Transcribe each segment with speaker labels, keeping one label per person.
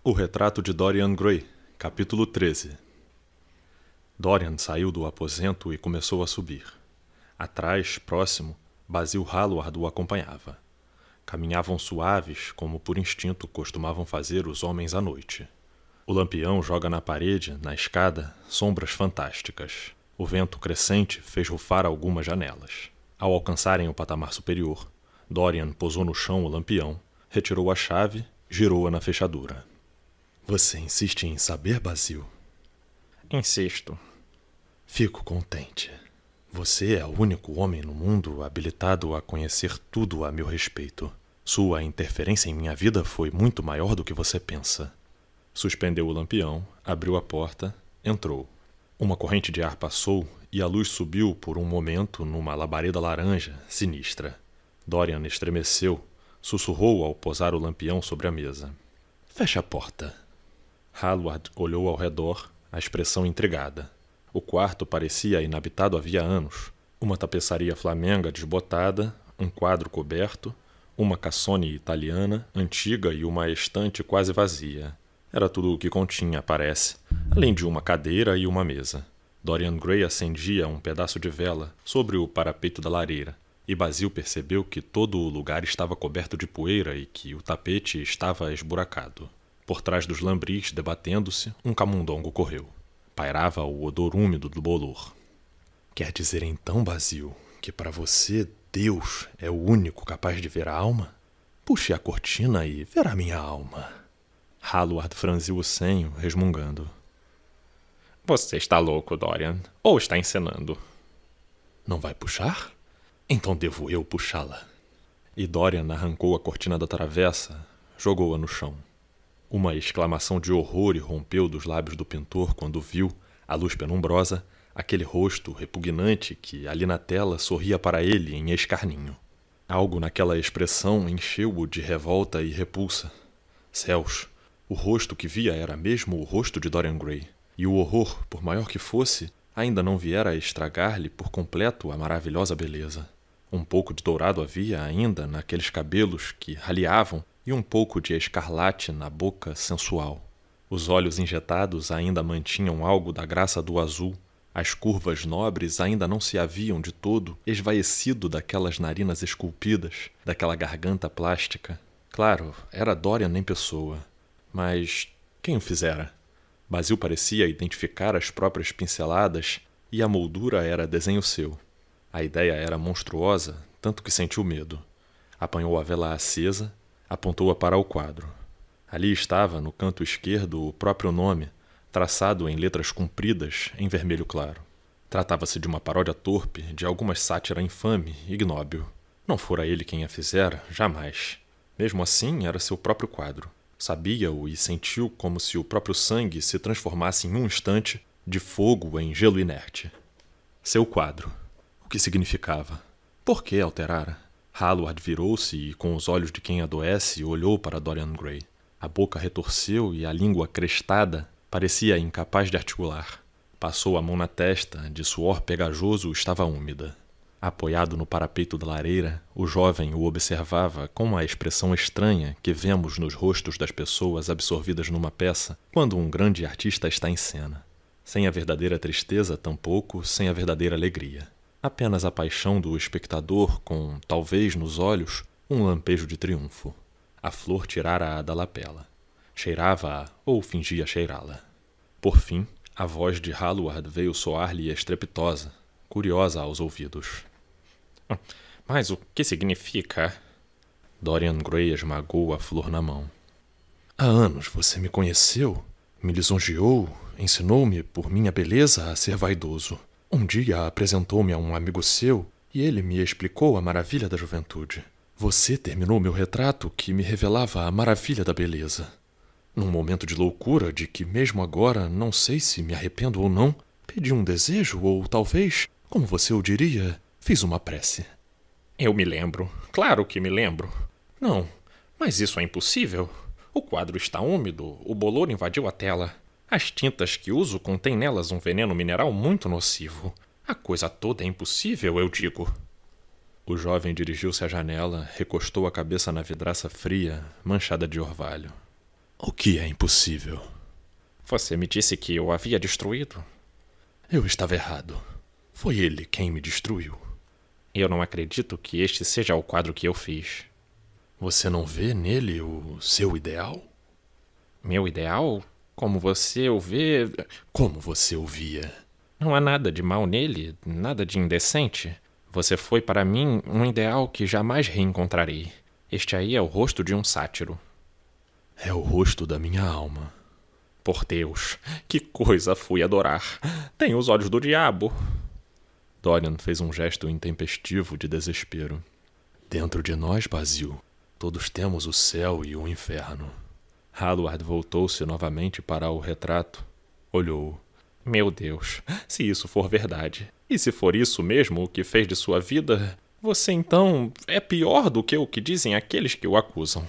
Speaker 1: O retrato de Dorian Gray, capítulo 13. Dorian saiu do aposento e começou a subir. Atrás, próximo, Basil Hallward o acompanhava. Caminhavam suaves, como por instinto costumavam fazer os homens à noite. O lampião joga na parede, na escada, sombras fantásticas. O vento crescente fez rufar algumas janelas. Ao alcançarem o patamar superior, Dorian posou no chão o lampião, retirou a chave, girou-a na fechadura. Você insiste em saber, Basil?
Speaker 2: Insisto.
Speaker 1: Fico contente. Você é o único homem no mundo habilitado a conhecer tudo a meu respeito. Sua interferência em minha vida foi muito maior do que você pensa. Suspendeu o lampião, abriu a porta, entrou. Uma corrente de ar passou e a luz subiu por um momento numa labareda laranja, sinistra. Dorian estremeceu, sussurrou ao posar o lampião sobre a mesa. Feche a porta. Hallward olhou ao redor, a expressão intrigada. O quarto parecia inabitado havia anos. Uma tapeçaria flamenga desbotada, um quadro coberto, uma cassone italiana, antiga e uma estante quase vazia. Era tudo o que continha, parece, além de uma cadeira e uma mesa. Dorian Gray acendia um pedaço de vela sobre o parapeito da lareira, e Basil percebeu que todo o lugar estava coberto de poeira e que o tapete estava esburacado. Por trás dos lambris, debatendo-se, um camundongo correu. Pairava o odor úmido do bolor. Quer dizer então, Basil, que para você Deus é o único capaz de ver a alma? Puxe a cortina e verá minha alma. Hallward franziu o senho, resmungando.
Speaker 2: Você está louco, Dorian, ou está encenando?
Speaker 1: Não vai puxar? Então devo eu puxá-la. E Dorian arrancou a cortina da travessa, jogou-a no chão. Uma exclamação de horror irrompeu dos lábios do pintor quando viu, à luz penumbrosa, aquele rosto repugnante que, ali na tela, sorria para ele em escarninho. Algo naquela expressão encheu-o de revolta e repulsa. Céus! O rosto que via era mesmo o rosto de Dorian Gray, e o horror, por maior que fosse, ainda não viera a estragar-lhe por completo a maravilhosa beleza. Um pouco de dourado havia ainda naqueles cabelos que raleavam e um pouco de escarlate na boca sensual. Os olhos injetados ainda mantinham algo da graça do azul. As curvas nobres ainda não se haviam de todo esvaecido daquelas narinas esculpidas, daquela garganta plástica. Claro, era Dorian em pessoa. Mas quem o fizera? Basil parecia identificar as próprias pinceladas e a moldura era desenho seu. A ideia era monstruosa, tanto que sentiu medo. Apanhou a vela acesa, apontou-a para o quadro. Ali estava, no canto esquerdo, o próprio nome, traçado em letras compridas, em vermelho claro. Tratava-se de uma paródia torpe, de alguma sátira infame, ignóbil. Não fora ele quem a fizera, jamais. Mesmo assim, era seu próprio quadro. Sabia-o e sentiu como se o próprio sangue se transformasse em um instante de fogo em gelo inerte. Seu quadro. O que significava? Por que alterara? Hallward virou-se e, com os olhos de quem adoece, olhou para Dorian Gray. A boca retorceu e a língua crestada parecia incapaz de articular. Passou a mão na testa, de suor pegajoso estava úmida. Apoiado no parapeito da lareira, o jovem o observava com a expressão estranha que vemos nos rostos das pessoas absorvidas numa peça quando um grande artista está em cena. Sem a verdadeira tristeza, tampouco sem a verdadeira alegria. Apenas a paixão do espectador com, talvez nos olhos, um lampejo de triunfo. A flor tirara-a da lapela. Cheirava-a ou fingia cheirá-la. Por fim, a voz de Hallward veio soar-lhe estrepitosa, curiosa aos ouvidos.
Speaker 2: Mas o que significa?
Speaker 1: Dorian Gray esmagou a flor na mão. Há anos você me conheceu, me lisonjeou, ensinou-me por minha beleza a ser vaidoso. Um dia apresentou-me a um amigo seu e ele me explicou a maravilha da juventude. Você terminou meu retrato que me revelava a maravilha da beleza. Num momento de loucura, de que mesmo agora não sei se me arrependo ou não, pedi um desejo ou talvez, como você o diria, fiz uma prece.
Speaker 2: Eu me lembro. Claro que me lembro. Não, mas isso é impossível. O quadro está úmido, o bolor invadiu a tela. As tintas que uso contêm nelas um veneno mineral muito nocivo. A coisa toda é impossível, eu digo.
Speaker 1: O jovem dirigiu-se à janela, recostou a cabeça na vidraça fria, manchada de orvalho. O que é impossível?
Speaker 2: Você me disse que eu havia destruído.
Speaker 1: Eu estava errado. Foi ele quem me destruiu.
Speaker 2: Eu não acredito que este seja o quadro que eu fiz.
Speaker 1: Você não vê nele o seu ideal?
Speaker 2: Meu ideal? Como você o vê...
Speaker 1: Como você o via?
Speaker 2: Não há nada de mal nele, nada de indecente. Você foi para mim um ideal que jamais reencontrarei. Este aí é o rosto de um sátiro.
Speaker 1: É o rosto da minha alma.
Speaker 2: Por Deus, que coisa fui adorar. Tem os olhos do diabo.
Speaker 1: Dorian fez um gesto intempestivo de desespero. Dentro de nós, Basil, todos temos o céu e o inferno. Hallward voltou-se novamente para o retrato. Olhou.
Speaker 2: Meu Deus, se isso for verdade, e se for isso mesmo o que fez de sua vida, você então é pior do que o que dizem aqueles que o acusam.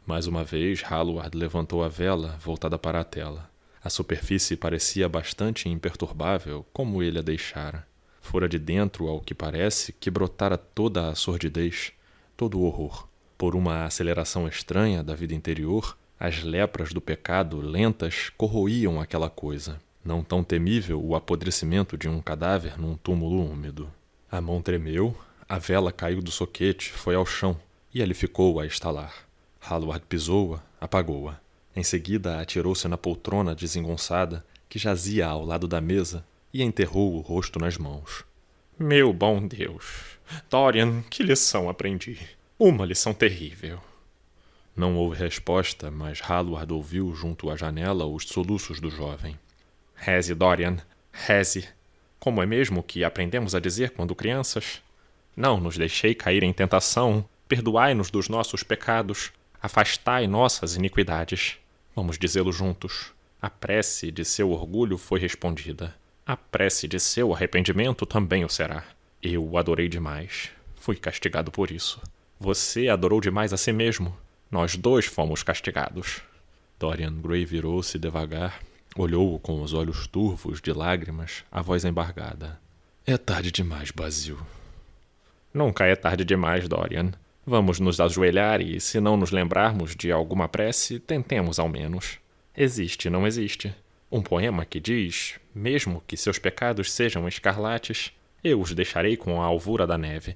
Speaker 1: Mais uma vez, Hallward levantou a vela, voltada para a tela. A superfície parecia bastante imperturbável, como ele a deixara. Fora de dentro, ao que parece, que brotara toda a sordidez, todo o horror. Por uma aceleração estranha da vida interior, as lepras do pecado, lentas, corroíam aquela coisa. Não tão temível o apodrecimento de um cadáver num túmulo úmido. A mão tremeu, a vela caiu do soquete, foi ao chão, e ali ficou a estalar. Hallward pisou-a, apagou-a. Em seguida, atirou-se na poltrona desengonçada, que jazia ao lado da mesa, e enterrou o rosto nas mãos.
Speaker 2: Meu bom Deus! Dorian, que lição aprendi! Uma lição terrível.
Speaker 1: Não houve resposta, mas Hallward ouviu junto à janela os soluços do jovem.
Speaker 2: Reze, Dorian, reze. Como é mesmo que aprendemos a dizer quando crianças? Não nos deixei cair em tentação, perdoai-nos dos nossos pecados, afastai nossas iniquidades. Vamos dizê-lo juntos. A prece de seu orgulho foi respondida. A prece de seu arrependimento também o será. Eu o adorei demais. Fui castigado por isso. Você adorou demais a si mesmo. Nós dois fomos castigados.
Speaker 1: Dorian Gray virou-se devagar, olhou-o com os olhos turvos de lágrimas, a voz embargada. É tarde demais, Basil.
Speaker 2: Nunca é tarde demais, Dorian. Vamos nos ajoelhar e, se não nos lembrarmos de alguma prece, tentemos ao menos. Existe, não existe? Um poema que diz, mesmo que seus pecados sejam escarlates, eu os deixarei com a alvura da neve.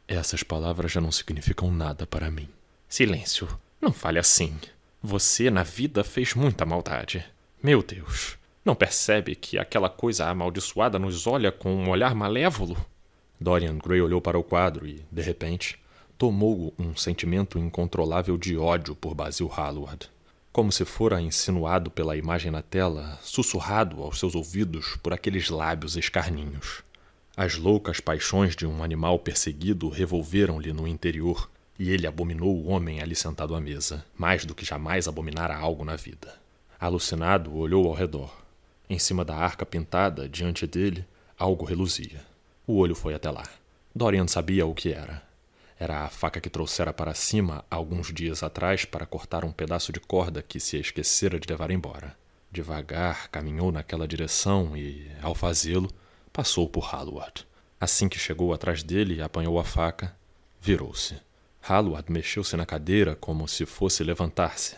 Speaker 1: Essas palavras já não significam nada para mim.
Speaker 2: Silêncio. Não fale assim. Você, na vida, fez muita maldade. Meu Deus, não percebe que aquela coisa amaldiçoada nos olha com um olhar malévolo?
Speaker 1: Dorian Gray olhou para o quadro e, de repente, tomou-o um sentimento incontrolável de ódio por Basil Hallward. Como se fora insinuado pela imagem na tela, sussurrado aos seus ouvidos por aqueles lábios escarninhos. As loucas paixões de um animal perseguido revolveram-lhe no interior, e ele abominou o homem ali sentado à mesa, mais do que jamais abominara algo na vida. Alucinado, olhou ao redor. Em cima da arca pintada, diante dele, algo reluzia. O olho foi até lá. Dorian sabia o que era. Era a faca que trouxera para cima alguns dias atrás para cortar um pedaço de corda que se esquecera de levar embora. Devagar caminhou naquela direção e, ao fazê-lo, passou por Hallward. Assim que chegou atrás dele e apanhou a faca, virou-se. Hallward mexeu-se na cadeira como se fosse levantar-se.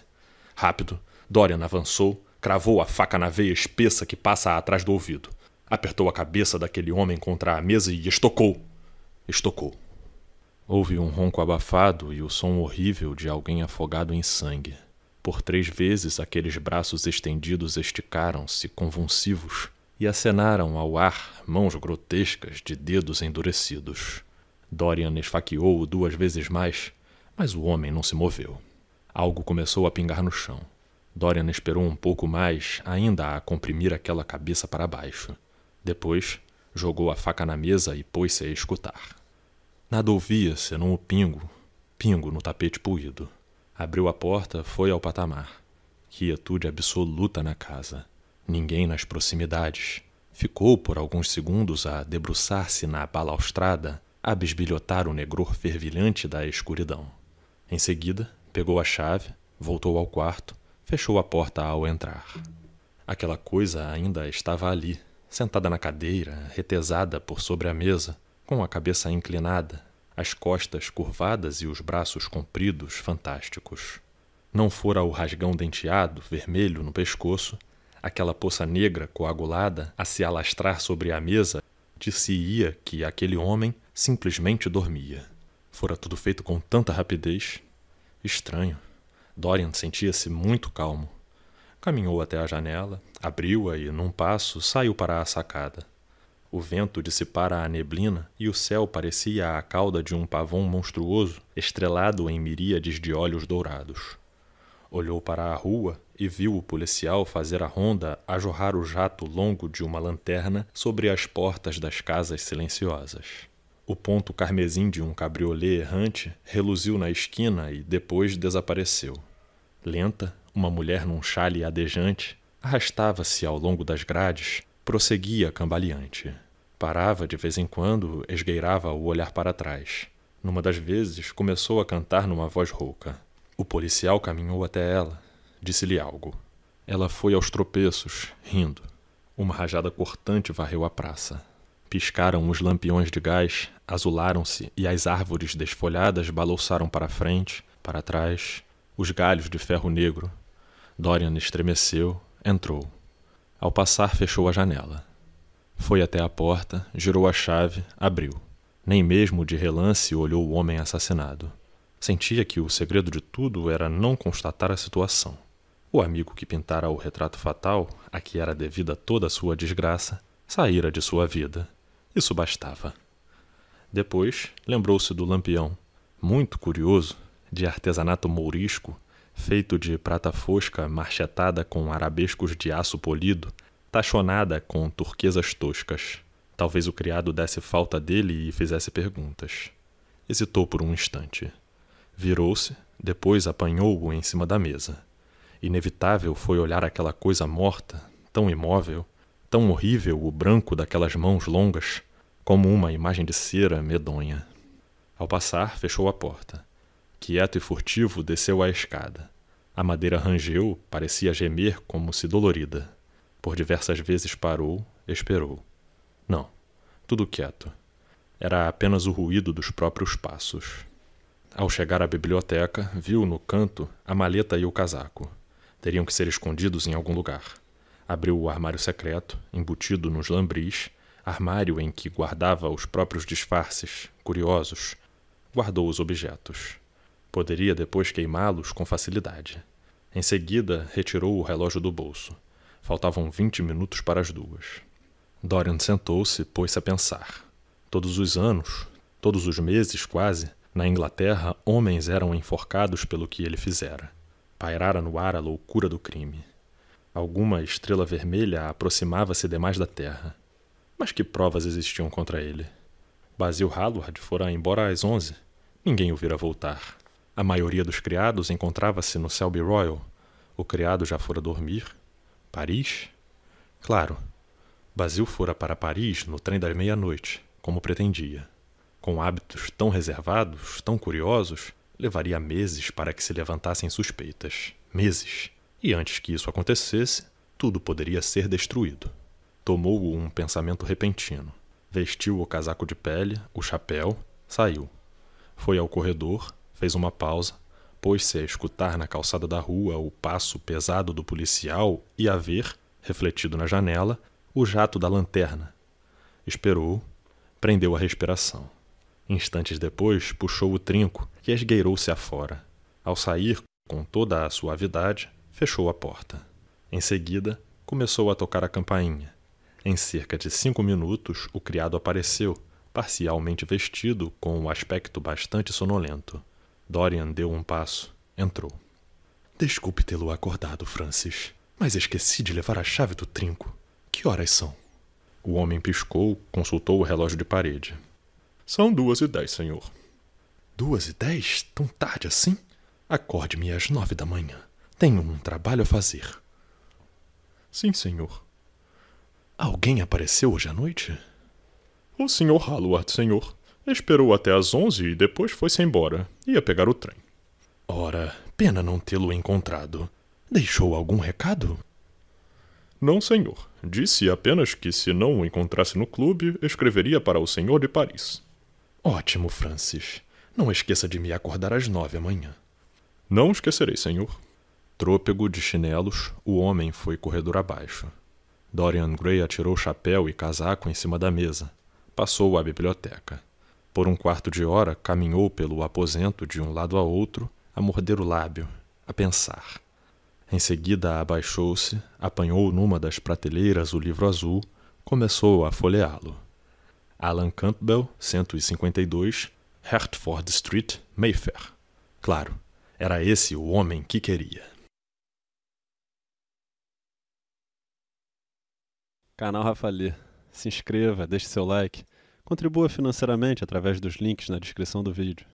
Speaker 1: Rápido, Dorian avançou, cravou a faca na veia espessa que passa atrás do ouvido. Apertou a cabeça daquele homem contra a mesa e estocou. Estocou. Houve um ronco abafado e o som horrível de alguém afogado em sangue. Por 3 vezes aqueles braços estendidos esticaram-se, convulsivos, e acenaram ao ar mãos grotescas de dedos endurecidos. Dorian esfaqueou-o 2 vezes mais, mas o homem não se moveu. Algo começou a pingar no chão. Dorian esperou um pouco mais, ainda a comprimir aquela cabeça para baixo. Depois, jogou a faca na mesa e pôs-se a escutar. Nada ouvia senão o pingo no tapete poído. Abriu a porta, foi ao patamar. Quietude absoluta na casa. Ninguém nas proximidades. Ficou por alguns segundos a debruçar-se na balaustrada, a bisbilhotar o negror fervilhante da escuridão. Em seguida, pegou a chave, voltou ao quarto, fechou a porta ao entrar. Aquela coisa ainda estava ali, sentada na cadeira, retesada por sobre a mesa, com a cabeça inclinada, as costas curvadas e os braços compridos, fantásticos. Não fora o rasgão denteado, vermelho, no pescoço, aquela poça negra coagulada a se alastrar sobre a mesa, dir-se-ia que aquele homem simplesmente dormia. Fora tudo feito com tanta rapidez. Estranho. Dorian sentia-se muito calmo. Caminhou até a janela, abriu-a e, num passo, saiu para a sacada. O vento dissipara a neblina e o céu parecia a cauda de um pavão monstruoso, estrelado em miríades de olhos dourados. Olhou para a rua e viu o policial fazer a ronda a jorrar o jato longo de uma lanterna sobre as portas das casas silenciosas. O ponto carmesim de um cabriolé errante reluziu na esquina e depois desapareceu. Lenta, uma mulher num chale adejante arrastava-se ao longo das grades, prosseguia cambaleante. Parava de vez em quando, esgueirava o olhar para trás. Numa das vezes, começou a cantar numa voz rouca. O policial caminhou até ela, disse-lhe algo. Ela foi aos tropeços, rindo. Uma rajada cortante varreu a praça. Piscaram os lampiões de gás, azularam-se e as árvores desfolhadas balouçaram para frente, para trás, os galhos de ferro negro. Dorian estremeceu, entrou. Ao passar, fechou a janela. Foi até a porta, girou a chave, abriu. Nem mesmo de relance olhou o homem assassinado. Sentia que o segredo de tudo era não constatar a situação. O amigo que pintara o retrato fatal, a que era devida toda a sua desgraça, saíra de sua vida. Isso bastava. Depois, lembrou-se do lampião, muito curioso, de artesanato mourisco, feito de prata fosca marchetada com arabescos de aço polido, tachonada com turquesas toscas. Talvez o criado desse falta dele e fizesse perguntas. Hesitou por um instante. Virou-se, depois apanhou-o em cima da mesa. Inevitável foi olhar aquela coisa morta, tão imóvel, tão horrível o branco daquelas mãos longas, como uma imagem de cera medonha. Ao passar, fechou a porta. Quieto e furtivo, desceu a escada. A madeira rangeu, parecia gemer como se dolorida. Por diversas vezes parou, esperou. Não, tudo quieto. Era apenas o ruído dos próprios passos. Ao chegar à biblioteca, viu no canto a maleta e o casaco. Teriam que ser escondidos em algum lugar. Abriu o armário secreto, embutido nos lambris, armário em que guardava os próprios disfarces, curiosos. Guardou os objetos. Poderia depois queimá-los com facilidade. Em seguida, retirou o relógio do bolso. Faltavam 20 minutos para as 2. Dorian sentou-se e pôs-se a pensar. Todos os anos, todos os meses quase, na Inglaterra, homens eram enforcados pelo que ele fizera. Pairara no ar a loucura do crime. Alguma estrela vermelha aproximava-se demais da terra. Mas que provas existiam contra ele? Basil Hallward fora embora às 11. Ninguém o vira voltar. A maioria dos criados encontrava-se no Selby Royal. O criado já fora dormir. Paris? Claro. Basil fora para Paris no trem das 00:30, como pretendia. Com hábitos tão reservados, tão curiosos, levaria meses para que se levantassem suspeitas. Meses. E antes que isso acontecesse, tudo poderia ser destruído. Tomou-o um pensamento repentino. Vestiu o casaco de pele, o chapéu, saiu. Foi ao corredor, fez uma pausa, pôs-se a escutar na calçada da rua o passo pesado do policial e a ver, refletido na janela, o jato da lanterna. Esperou, prendeu a respiração. Instantes depois, puxou o trinco e esgueirou-se afora. Ao sair, com toda a suavidade, fechou a porta. Em seguida, começou a tocar a campainha. Em cerca de 5 minutos, o criado apareceu, parcialmente vestido, com um aspecto bastante sonolento. Dorian deu um passo. Entrou. Desculpe tê-lo acordado, Francis, mas esqueci de levar a chave do trinco. Que horas são? O homem piscou, consultou o relógio de parede. São 2:10, senhor. 2:10? Tão tarde assim? Acorde-me às 9 da manhã. Tenho um trabalho a fazer. Sim, senhor. Alguém apareceu hoje à noite? O Sr. Hallward, senhor. Esperou até às 11 e depois foi-se embora. Ia pegar o trem. Ora, pena não tê-lo encontrado. Deixou algum recado? Não, senhor. Disse apenas que se não o encontrasse no clube, escreveria para o senhor de Paris. Ótimo, Francis. Não esqueça de me acordar às 9 amanhã. Não esquecerei, senhor. Trôpego de chinelos, o homem foi corredor abaixo. Dorian Gray atirou o chapéu e casaco em cima da mesa. Passou à biblioteca. Por um quarto de hora, caminhou pelo aposento de um lado a outro, a morder o lábio, a pensar. Em seguida abaixou-se, apanhou numa das prateleiras o livro azul, começou a folheá-lo. Alan Campbell, 152, Hertford Street, Mayfair. Claro, era esse o homem que queria.
Speaker 3: Canal Rafali. Se inscreva, deixe seu like, contribua financeiramente através dos links na descrição do vídeo.